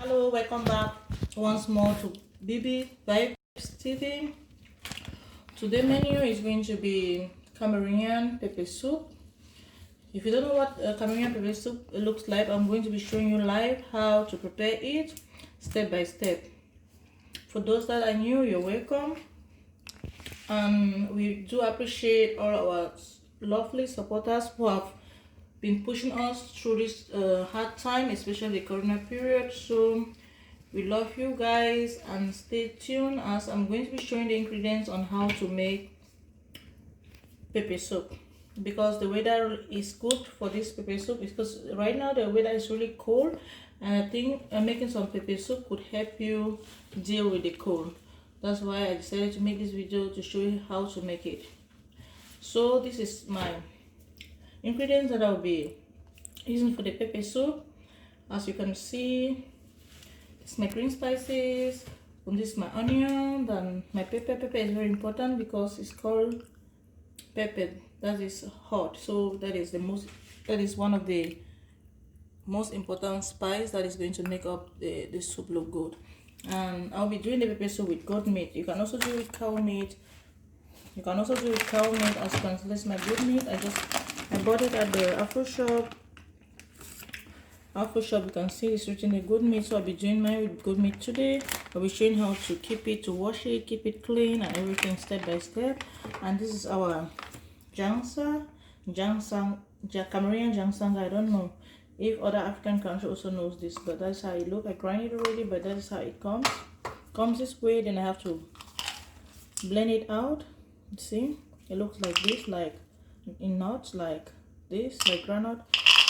Hello, welcome back once more to BB Vibes TV. Today menu is going to be Cameroonian pepper soup. If you don't know what Cameroonian pepper soup looks like, I'm going to be showing you live how to prepare it step by step. For those that are new, you're welcome. We do appreciate all our lovely supporters who have been pushing us through this hard time, especially the corona period. So we love you guys, and stay tuned as I'm going to be showing the ingredients on how to make pepper soup, because the weather is good for this pepper soup because right now the weather is really cold, and I think making some pepper soup could help you deal with the cold. That's why I decided to make this video to show you how to make it. So this is my ingredients that I'll be using for the pepper soup. As you can see, it's my green spices, and this is my onion, then my pepper. Pepper is very important because it's called pepper that is hot, so that is one of the most important spice that is going to make up the soup look good. And I'll be doing the pepper soup with goat meat. You can also do it with cow meat. As you can see, this is my goat meat. I bought it at the Afro shop. You can see it's written a good meat, so I'll be doing mine with good meat today. I'll be showing how to keep it, to wash it, keep it clean, and everything step by step. And this is our Cameroonian ginseng. I don't know if other African countries also knows this, but that's how it looks. I grind it already, but that's how it comes this way. Then I have to blend it out. See, it looks like this, like in knots, like this, like granite.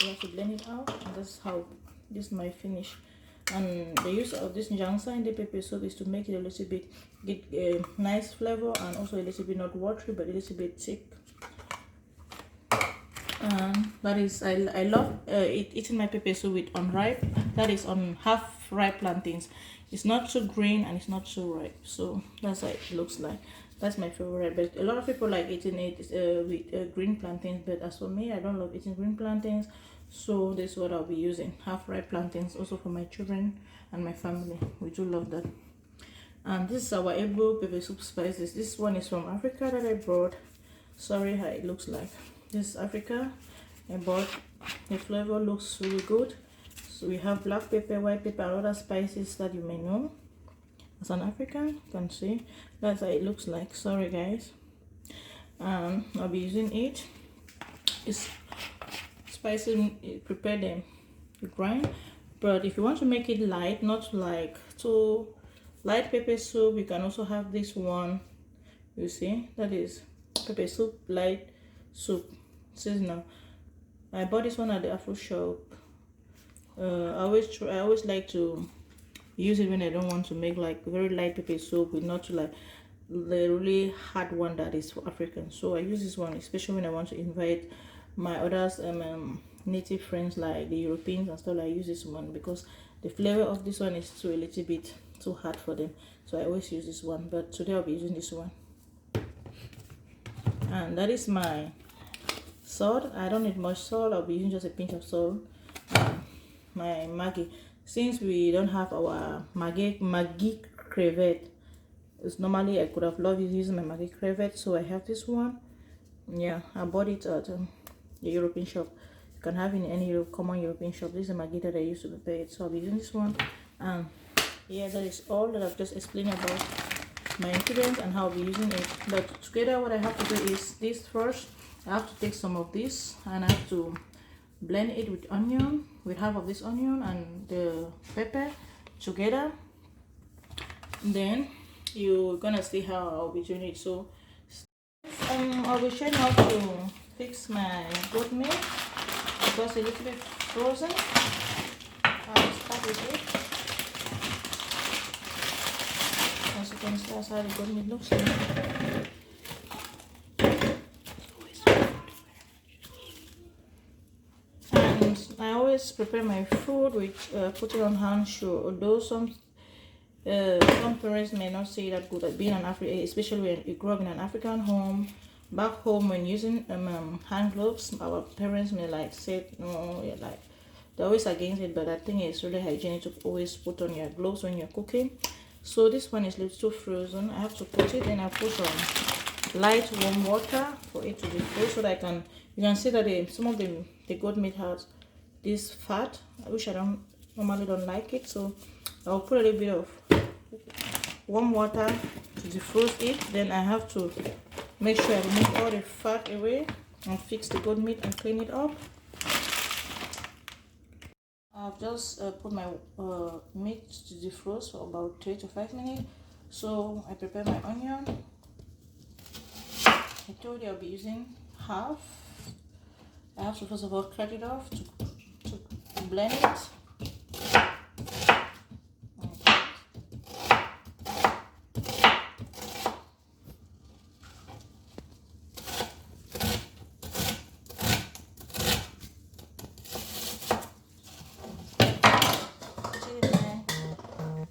You have to blend it out, and that's how this is my finish. And the use of this ginseng in the pepper soup is to make it a little bit, get a nice flavor, and also a little bit not watery but a little bit thick. That is, I love eating my pepper soup with unripe, that is on half ripe plantains. It's not too green and it's not too ripe, so that's how it looks like. That's my favorite, but a lot of people like eating it with green plantains, but as for me, I don't love eating green plantains, so this is what I'll be using, half ripe plantains, also for my children and my family. We do love that. And this is our Ebo pepper soup spices. This one is from Africa that I brought. Sorry how it looks like. This is Africa. I bought. The flavor looks really good. So we have black pepper, white pepper, and other spices that you may know. As an African, you can see that's how it looks like. Sorry guys. I'll be using it. It's spicy, prepare them to grind. But if you want to make it light, not like too light pepper soup, you can also have this one. You see, that is pepper soup, light soup, seasonal. I bought this one at the Afro shop. I always like to use it when I don't want to make like very light pepper soup, with not like the really hard one that is for African. So I use this one especially when I want to invite my others native friends like the Europeans and stuff. I use this one because the flavor of this one is a little bit too hard for them, so I always use this one. But today I'll be using this one. And that is my salt. I don't need much salt. I'll be using just a pinch of salt. My Maggi, since we don't have our Maggi crevette, it's normally I could have loved using my Maggi crevette, so I have this one. Yeah, I bought it at the European shop. You can have in any common European shop. This is a Maggi that I used to prepare it, so I'll be using this one. Yeah, that is all that I've just explained about my ingredients and how I'll be using it. But together, what I have to do is this first. I have to take some of this and I have to blend it with onion, with half of this onion and the pepper together. Then you're gonna see how I'll be doing it. So I'll be showing how to fix my goat meat because it's a little bit frozen. I'll start with it. As you can see, that's how the goat meat looks like. I always prepare my food with put it on hand shoe. Although some parents may not say that good at being an African, especially when you grow up in an African home. Back home, when using hand gloves, our parents may like say no, like they're always against it, but I think it's really hygienic to always put on your gloves when you're cooking. So this one is a little frozen. I have to put it, and I put some light warm water for it to be full, so that I can, you can see that some of the goat meat has this fat, which I normally don't like it. So I'll put a little bit of warm water to defrost it. Then I have to make sure I remove all the fat away and fix the goat meat and clean it up. I've just put my meat to defrost for about 3 to 5 minutes. So I prepare my onion. I told you I'll be using half. I have to first of all cut it off to blend it.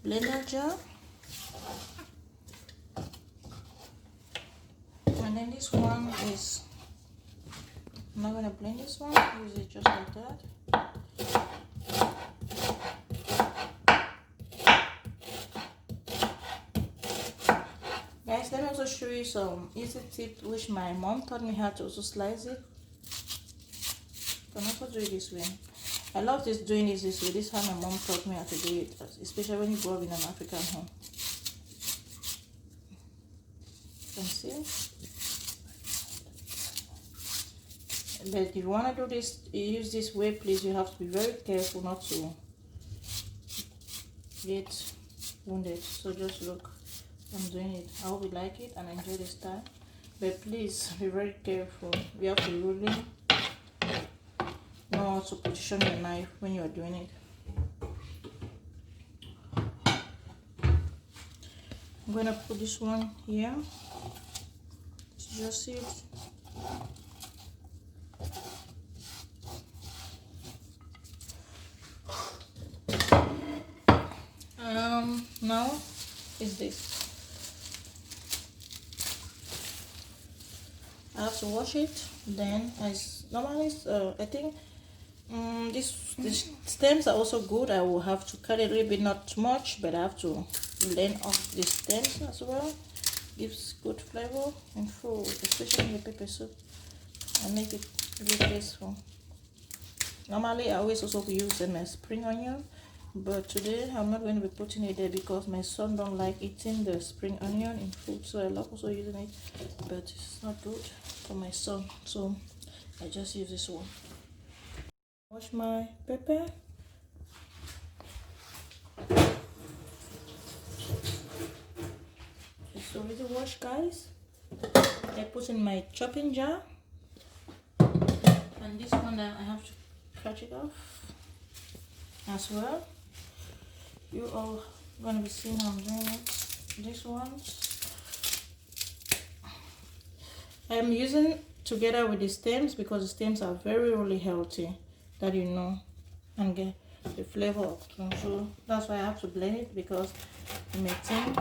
Blender jar, and then this one is, I'm not gonna blend this one, use it just like that. Guys, let me also show you some easy tip which my mom taught me how to also slice it. You can also do it this way. I love doing this way. This is how my mom taught me how to do it, especially when you grow up in an African home. You can see. But if you want to do this, use this way, please, you have to be very careful not to get wounded. So just look, I'm doing it. I hope you like it and enjoy this time. But please be very careful. You have to really know how to position your knife when you are doing it. I'm gonna put this one here. Just it. Now is this. I have to wash it. Then, as normally, I think these stems are also good. I will have to cut it a little bit, not too much, but I have to blend off the stems as well. Gives good flavor and food, especially in the pepper soup, and make it really tasteful. Normally, I always also use them as spring onion, but today I'm not going to be putting it there because my son don't like eating the spring onion in food, so I love also using it, but it's not good for my son, so I just use this one. Wash my pepper. It's already washed, guys. I put in my chopping jar, and this one I have to cut it off as well. You all gonna be seeing how I'm doing it. This one I'm using together with the stems because the stems are very really healthy, that you know, and get the flavor of them. So that's why I have to blend it, because you may think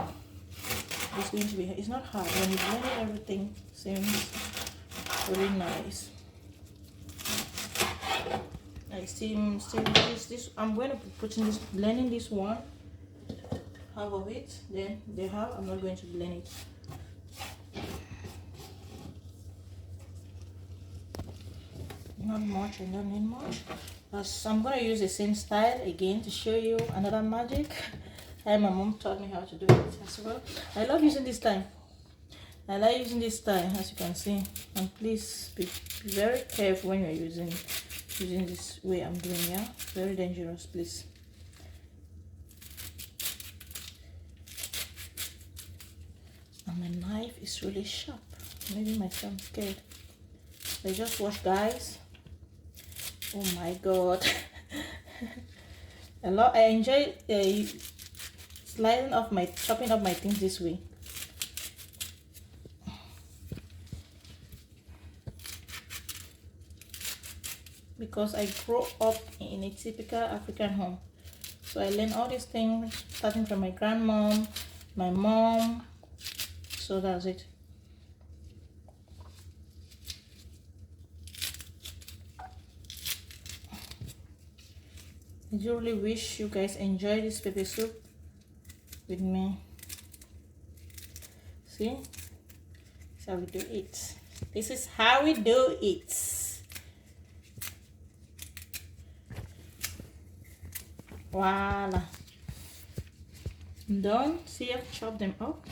it's going to be, it's not hard. When you blend it, everything seems really nice. I see this I'm going to be putting this, blending this one, half of it, then the half I'm not going to blend it. Not much, I don't need much. So I'm going to use the same style again to show you another magic. My mom taught me how to do it as well. I love using this time. I like using this style, as you can see. And please be very careful when you're using this way I'm doing, yeah? Very dangerous, please. And my knife is really sharp. Maybe my son's scared. I just wash, guys. Oh my god. I enjoy chopping up my things this way. Because I grew up in a typical African home, so I learned all these things starting from my grandmom, my mom, so that's it. I really wish you guys enjoy this pepper soup with me. See, that's how we do it. This is how we do it. Voila. I'm done. See, I've chopped them up.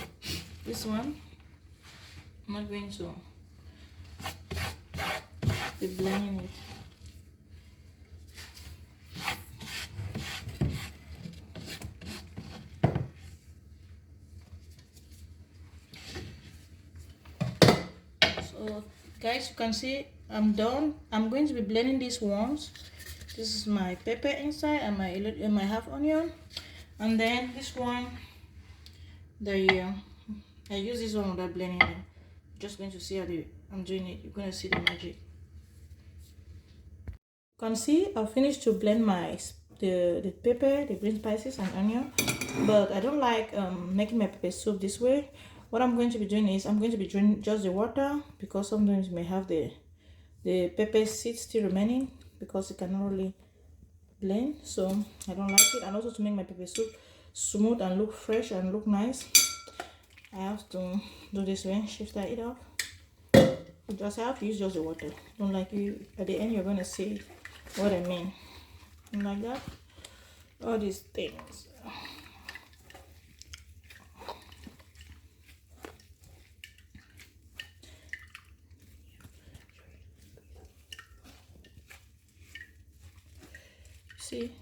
This one, I'm not going to be blending it. So guys, you can see I'm done. I'm going to be blending these ones. This is my pepper inside and my half onion, and then this one, I use this one without blending them. Just going to see how I'm doing it. You're going to see the magic. You can see I finished to blend the pepper, the green spices and onion, but I don't like making my pepper soup this way. What I'm going to be doing is I'm going to be drawing just the water, because sometimes you may have the pepper seeds still remaining because it cannot really blend, so I don't like it. And also to make my pepper soup smooth and look fresh and look nice, I have to do this way, shift it off. I have to use just the water. Don't like you at the end you're gonna see what I mean. And like that, all these things. See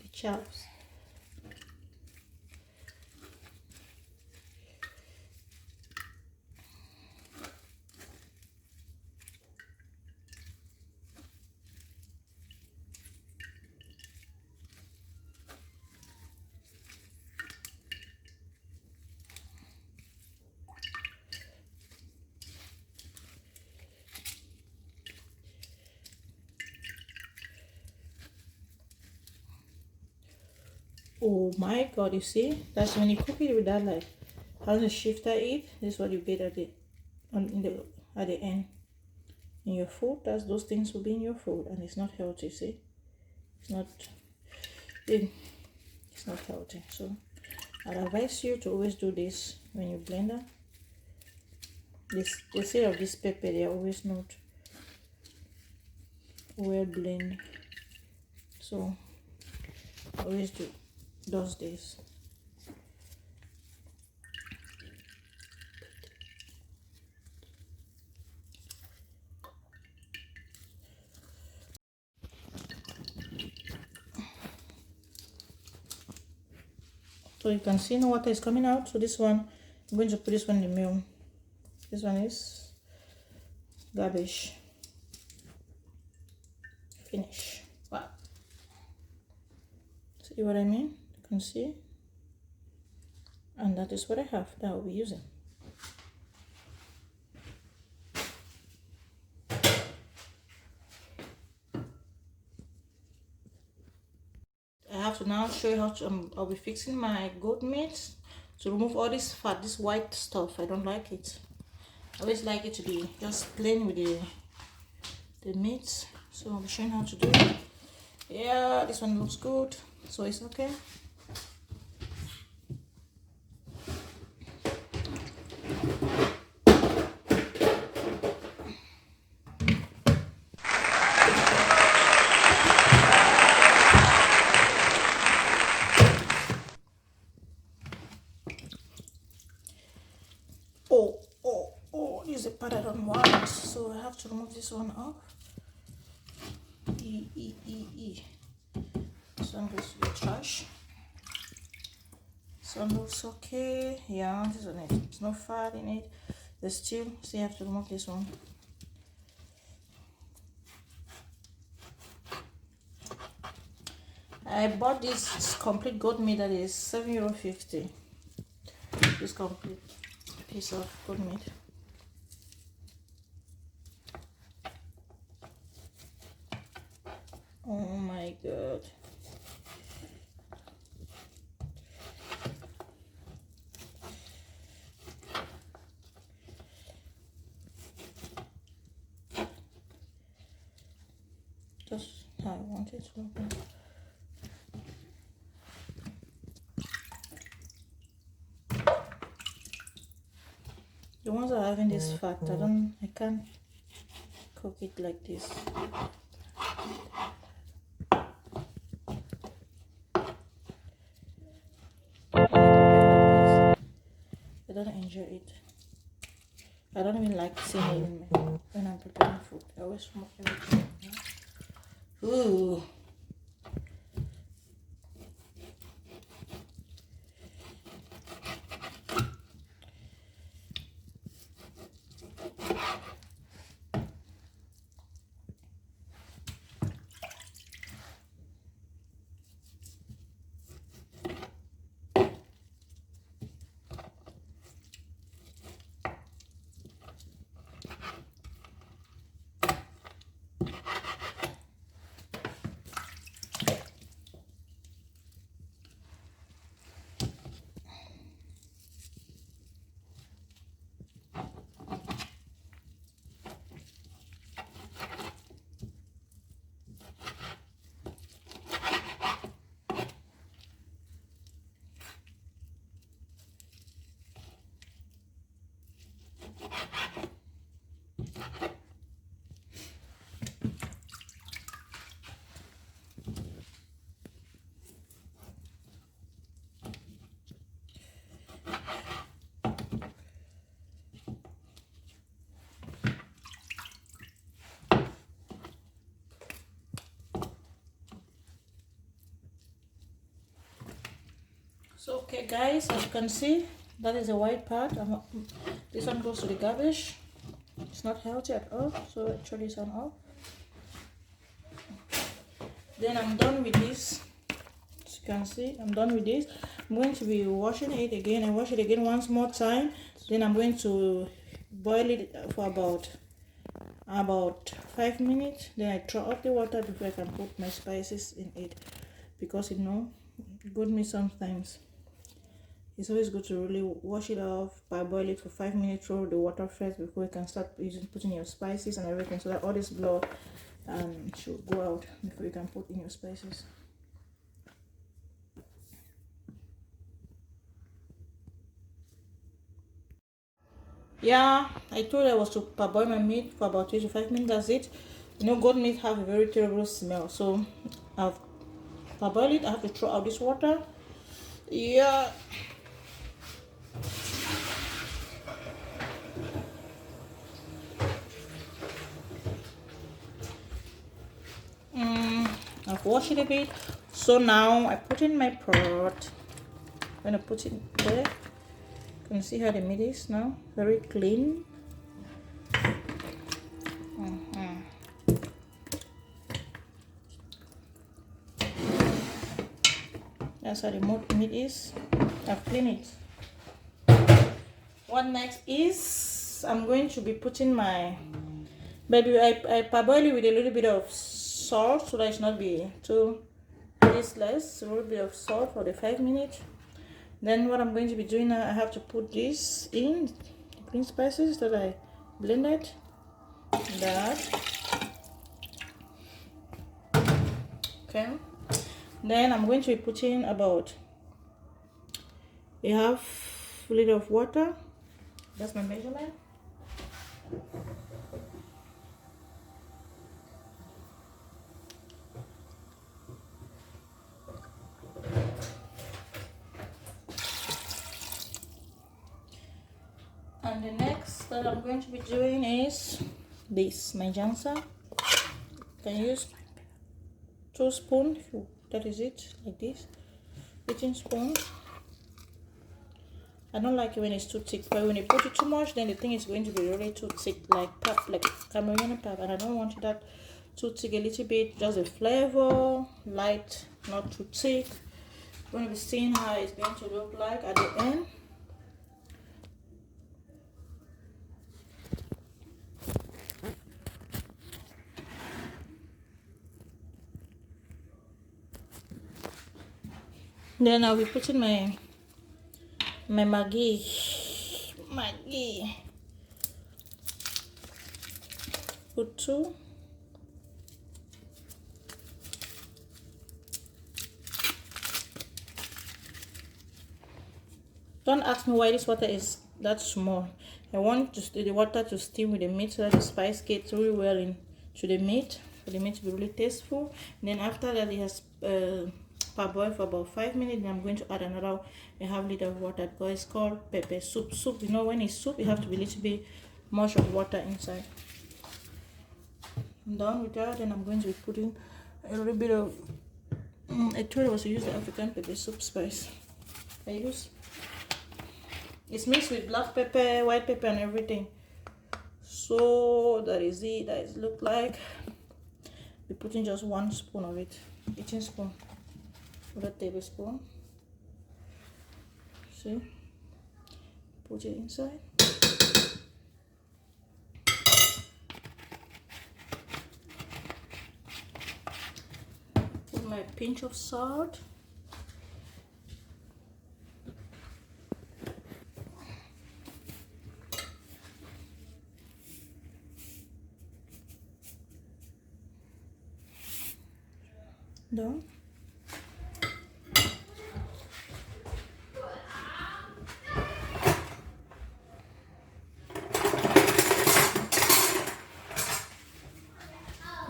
the chops. Oh my god, you see, that's when you cook it with that, like how the shifter it, this is what you get at the end in your food. That's those things will be in your food, and it's not healthy. See, it's not it's not healthy. So I'd advise you to always do this when you blender. The seed of this pepper, they are always not well blend, so always does this. So you can see no water is coming out. So this one, I'm going to put this one in the middle. This one is garbage. Finish. Wow. See what I mean? You can see. And that is what I have that I'll be using. I have to now show you how to, I'll be fixing my goat meat to remove all this fat, this white stuff. I don't like it. I always like it to be just plain with the meat. So I'll be showing how to do it. Yeah, this one looks good, so it's okay. This is the part I don't want, so I have to remove this one off. This one goes to the trash. This one looks okay. Yeah, this one there's no fat in it. There's still, so you have to remove this one. I bought this complete goat meat that is €7.50. This complete piece of goat meat. Oh my god. Just how I want it to look. The ones that are having this fat, I can't cook it like this. I don't enjoy it. I don't even like seeing it when I'm preparing food. I always smoke everything. Ooh. So okay guys, as you can see, that is the white part. This one goes to the garbage. It's not healthy at all, so I throw this one off. Then I'm done with this. As you can see, I'm done with this. I'm going to be washing it again. I wash it again once more time. Then I'm going to boil it for about 5 minutes. Then I throw off the water before I can put my spices in it, because good meat sometimes it's always good to really wash it off, by boil it for 5 minutes, throw the water first before you can start putting your spices and everything, so that all this blood should go out before you can put in your spices. Yeah, I told I was to parboil my meat for about 3 to 5 minutes. That's it. Goat meat have a very terrible smell, so I've parboiled it. I have to throw out this water. Yeah. I've washed it a bit, so now I put in my pot. I'm gonna put it there. You can see how the meat is now, very clean. That's how the meat is. I've cleaned it. What next is I'm going to be putting my baby. I parboil it with a little bit of salt so that it's not be too tasteless. A little bit of salt for the 5 minutes. Then what I'm going to be doing now, I have to put this in the green spices that I blended. That. Okay. Then I'm going to be putting about a half liter of water. That's my measurement. And the next that I'm going to be doing is this, my jansa. You can use 2 spoons, that is it, like this, eating spoon. I don't like it when it's too thick, but when you put it too much, then the thing is going to be really too thick, like pap, like Cameroon pap, and I don't want that too thick. A little bit, just a flavor, light, not too thick. We're going to be seeing how it's going to look like at the end. Then I'll be putting my Maggi. Put 2. Don't ask me why this water is that small. I want the water to steam with the meat so that the spice gets really well into the meat, for the meat to be really tasteful. And then after that, it has parboiled for about 5 minutes. Then I'm going to add another half liter of water because it's called pepper soup. Soup, you know, when it's soup, you have to be a little bit much of water inside. I'm done with that. Then I'm going to be putting a little bit of I told I was to use the African pepper soup spice. It's mixed with black pepper, white pepper, and everything. So that is it. That is look like. We're putting just 1 spoon of it, eating spoon, with a tablespoon. See, put it inside. Put my pinch of salt. Done.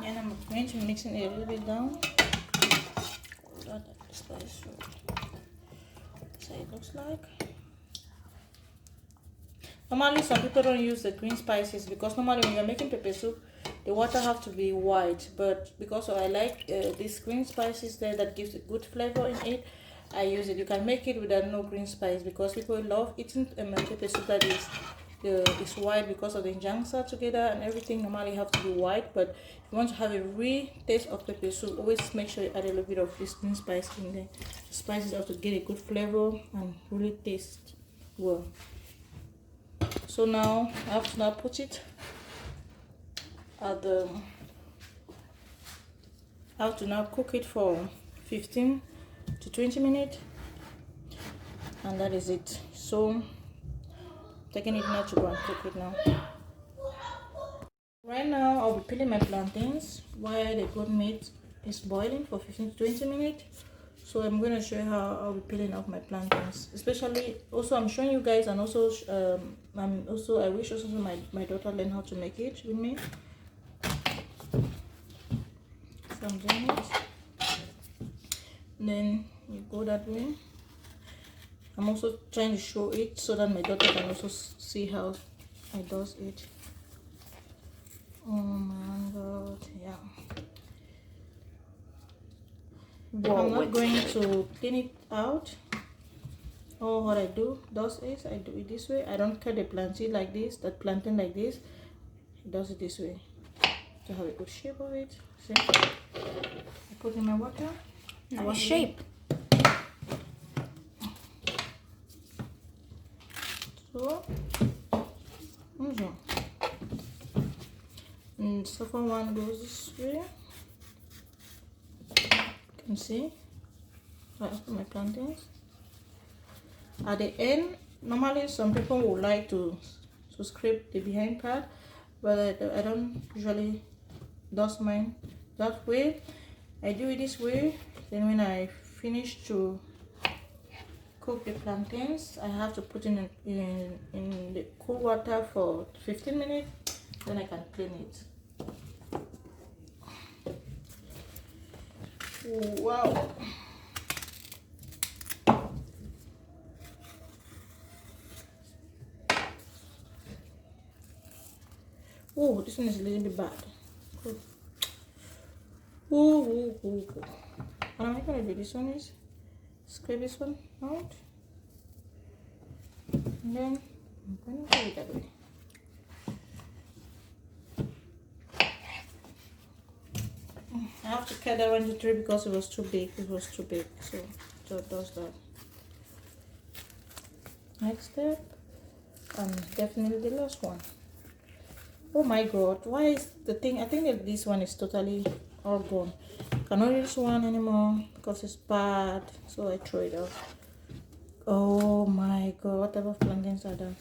And I'm going to mix it a little bit down. So it looks like. Normally, some people don't use the green spices because normally when you're making pepper soup, the water have to be white. But because I like these green spices there that gives a good flavor in it, I use it. You can make it without no green spice because people love eating pepper soup that is white because of the injangsa together and everything. Normally have to be white, but if you want to have a real taste of pepper soup, always make sure you add a little bit of this green spice in there. The spices have to get a good flavor and really taste well. So now I have to now put it at the. I have to now cook it for 15 to 20 minutes, and that is it. So taking it now to go and cook it now. Right now I'll be peeling my plantains while the goat meat is boiling for 15 to 20 minutes. So I'm going to show you how I'll be peeling off my plantains. Especially, also I'm showing you guys, and also I wish also my daughter learn how to make it with me. So I'm doing it. Then you go that way. I'm also trying to show it so that my daughter can also see how I does it. Oh my god, yeah. Whoa, I'm not going to clean it out. Or what I do is I do it this way. I don't cut the plantain like this, that plantain like this. It does it this way to have a good shape of it. See? I put in my water. Nice shape. So, and the second one goes this way. You can see. I put my plantains. At the end, normally some people would like to scrape the behind part, but I don't usually do mine that way. I do it this way. Then when I finish to cook the plantains, I have to put in the cool water for 15 minutes. Then I can clean it. Wow. Oh, this one is a little bit bad. Oh. What am I gonna do? This one is scrape this one out, and then I'm gonna do it that way. I have to cut that one to 3 because it was too big. So it does that. Next step, and definitely the last one. Oh my god, why is the thing? I think that this one is totally all gone. Cannot use this one anymore because it's bad, so I throw it out. Oh my god, what type of plantains are that?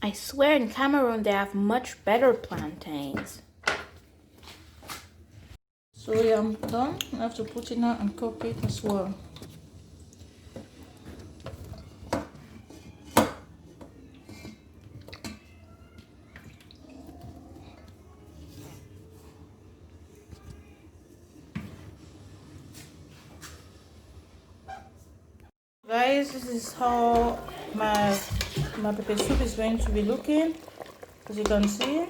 I swear in Cameroon they have much better plantains. So yeah, I'm done. I have to put it now and cook it as well. guys, this is how my pepper soup is going to be looking, as you can see.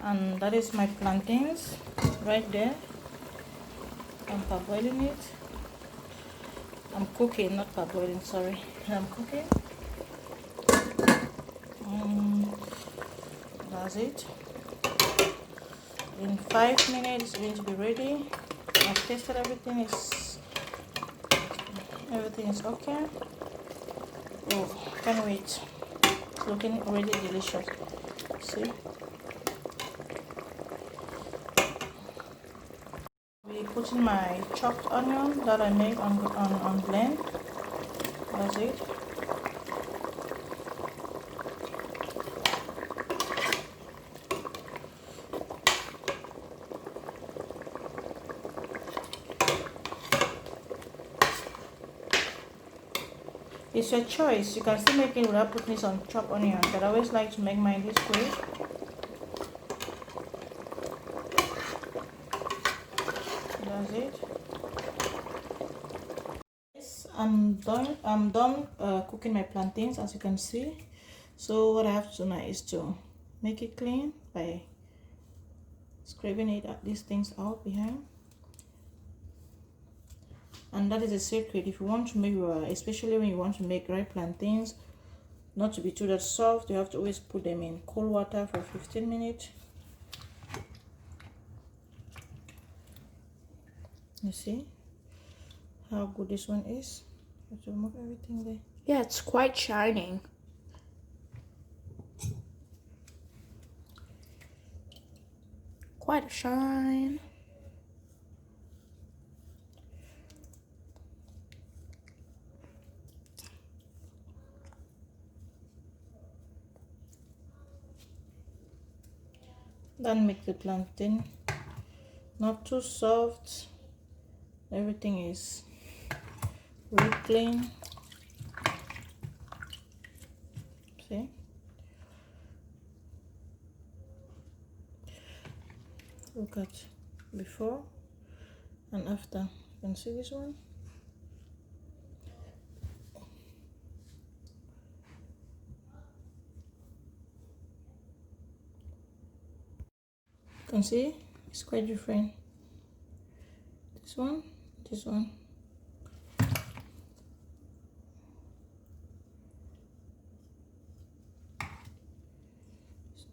And that is my plantains right there. I'm parboiling it. I'm cooking, not parboiling, sorry. I'm cooking. That's it. In 5 minutes it's going to be ready. I've tasted everything is okay. Oh, can't wait. It's looking already delicious. See? We put in my chopped onion that I made on blend. That's it. It's your choice. You can still make it without putting some chopped onion, but I always like to make mine this way. That's it. Yes, I'm done cooking my plantains, as you can see. So what I have to do now is to make it clean by scraping these things out behind. And that is a secret. If you want to make especially when you want to make ripe plantains not to be too that soft, you have to always put them in cold water for 15 minutes. You see how good this one is? I have to remove everything there. Yeah, it's quite shining. Quite a shine. Then make the plantain not too soft. Everything is really clean. See? Look at before and after. You can see this one. You can see it's quite different. This one. It's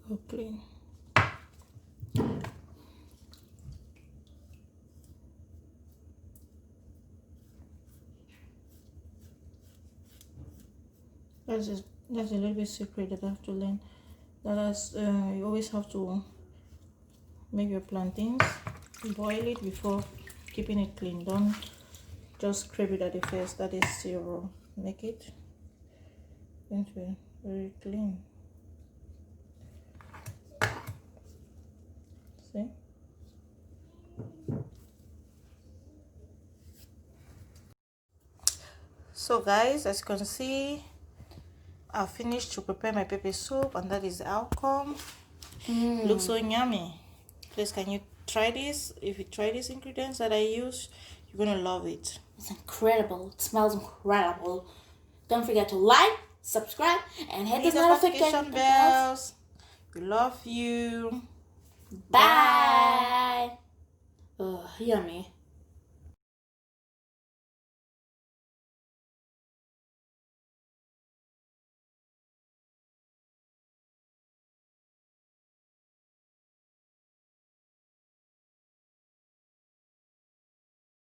all clean. That's a little bit secret that I have to learn. You always have to make your plantains, boil it before keeping it clean. Don't just scrape it at the first. That is still raw. Make it going to be very clean. See? So guys, as you can see, I finished to prepare my pepper soup, and that is the outcome. Looks so yummy. Please, can you try this? If you try these ingredients that I use, you're gonna love it. It's incredible. It smells incredible. Don't forget to like, subscribe, and hit the notification bells. We love you. Bye. Yummy.